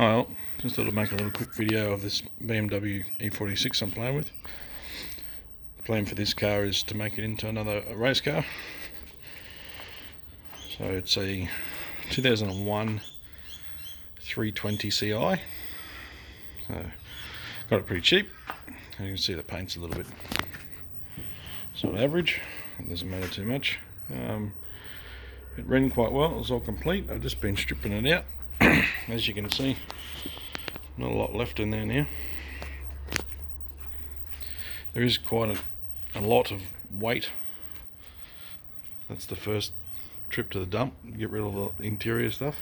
Oh well, just thought I'd make a little quick video of this BMW e46 I'm playing with. The plan for this car is to make it into another race car. So it's a 2001 320 Ci. So got it pretty cheap. You can see the paint's a little bit sort of average. It doesn't matter too much. It ran quite well. It was all complete. I've just been stripping it out. As you can see, not a lot left in there now. There is quite a lot of weight. That's the first trip to the dump, get rid of the interior stuff.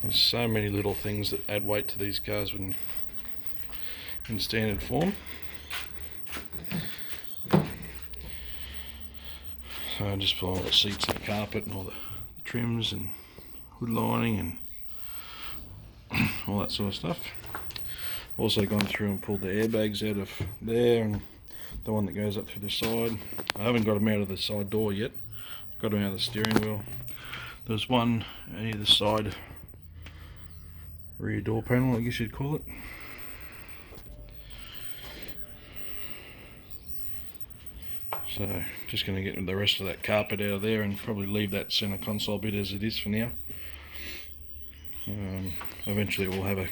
There's so many little things that add weight to these cars when in standard form. So I just put all the seats and the carpet and all the trims and hood lining and all that sort of stuff. Also gone through and pulled the airbags out of there and the one that goes up through the side. I haven't got them out of the side door yet. Got them out of the steering wheel. There's one on either side rear door panel, I guess you'd call it. So just going to get the rest of that carpet out of there and probably leave that center console bit as it is for now. Eventually we'll have a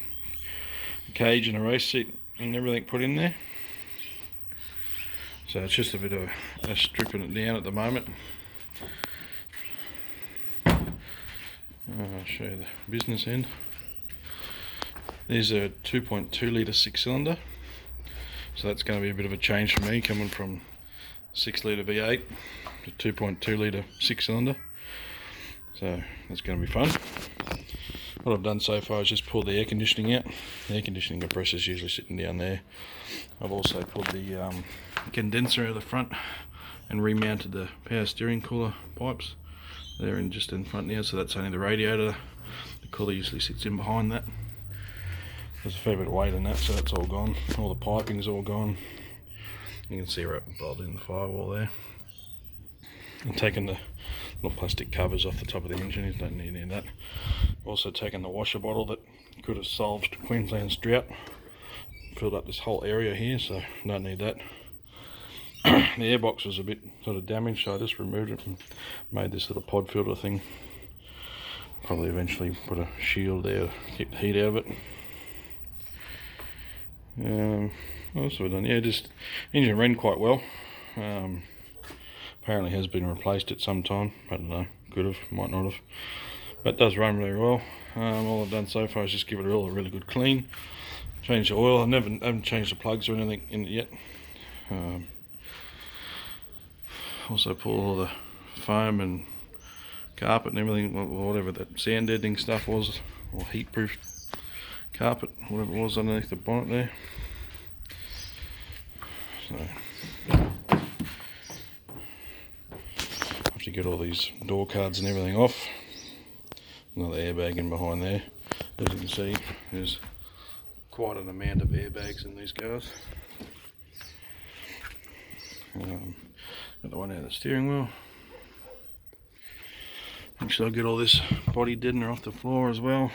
cage and a race seat and everything put in there. So it's just a bit of a stripping it down at the moment. I'll show you the business end. There's a 2.2 litre 6-cylinder. So that's going to be a bit of a change for me, coming from 6 litre V8 to 2.2 litre 6-cylinder. So that's going to be fun. What I've done so far is just pull the air conditioning out. The air conditioning compressor is usually sitting down there. I've also pulled the condenser out of the front and remounted the power steering cooler pipes. They're just in front now, so that's only the radiator. The cooler usually sits in behind that. There's a fair bit of weight in that, so that's all gone. All the piping's all gone. You can see right bolted in the firewall there. I'm taking the little plastic covers off the top of the engine. You don't need any of that. Also taken the washer bottle that could have solved Queensland's drought. Filled up this whole area here, so don't need that. The airbox was a bit sort of damaged, so I just removed it and made this little pod filter thing. Probably eventually put a shield there to keep the heat out of it. What else have I done? Yeah, just engine ran quite well. Apparently has been replaced at some time. I don't know, could have, might not have, but it does run very well. All I've done so far is just give it a really good clean, change the oil. I haven't changed the plugs or anything in it yet. Also pull all the foam and carpet and everything, whatever that sand deadening stuff was, or heat proof carpet, whatever it was underneath the bonnet there. So have to get all these door cards and everything off. Another airbag in behind there. As you can see, there's quite an amount of airbags in these cars. Got the one out of the steering wheel. Make sure I get all this body deadener off the floor as well.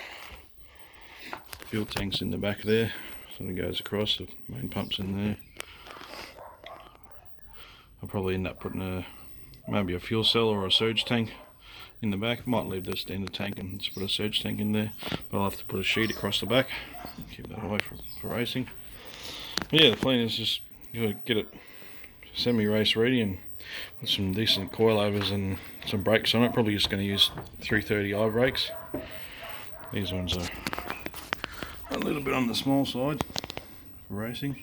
Fuel tank's in the back there, so it goes across, the main pump's in there. I'll probably end up putting maybe a fuel cell or a surge tank in the back. Might leave the standard tank and just put a surge tank in there, but I'll have to put a sheet across the back, keep that away for racing. But yeah, the plan is just get it semi-race ready and put some decent coilovers and some brakes on it. Probably just going to use 330i brakes. These ones are a little bit on the small side for racing.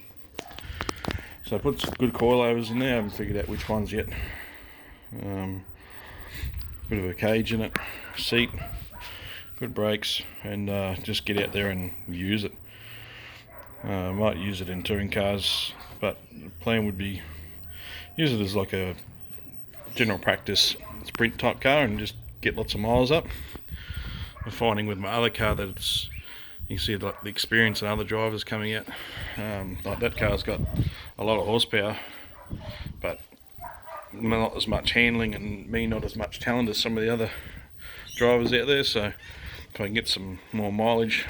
So I put some good coilovers in there. I haven't figured out which ones yet. Bit of a cage in it, seat, good brakes, and just get out there and use it. I might use it in touring cars, but the plan would be use it as like a general practice sprint type car and just get lots of miles up. I'm finding with my other car that it's, you can see like the experience and other drivers coming out. Like that car's got a lot of horsepower, but not as much handling, and me not as much talent as some of the other drivers out there. So if I can get some more mileage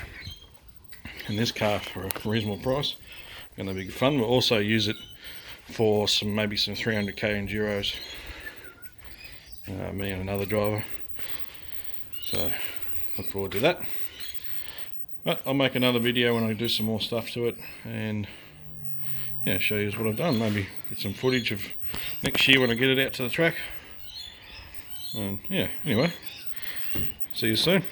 in this car for a reasonable price, going to be good fun. We'll also use it for maybe some 300k enduros, me and another driver, so look forward to that. But I'll make another video when I do some more stuff to it, and yeah, show you what I've done. Maybe get some footage of next year when I get it out to the track. And yeah, anyway, see you soon.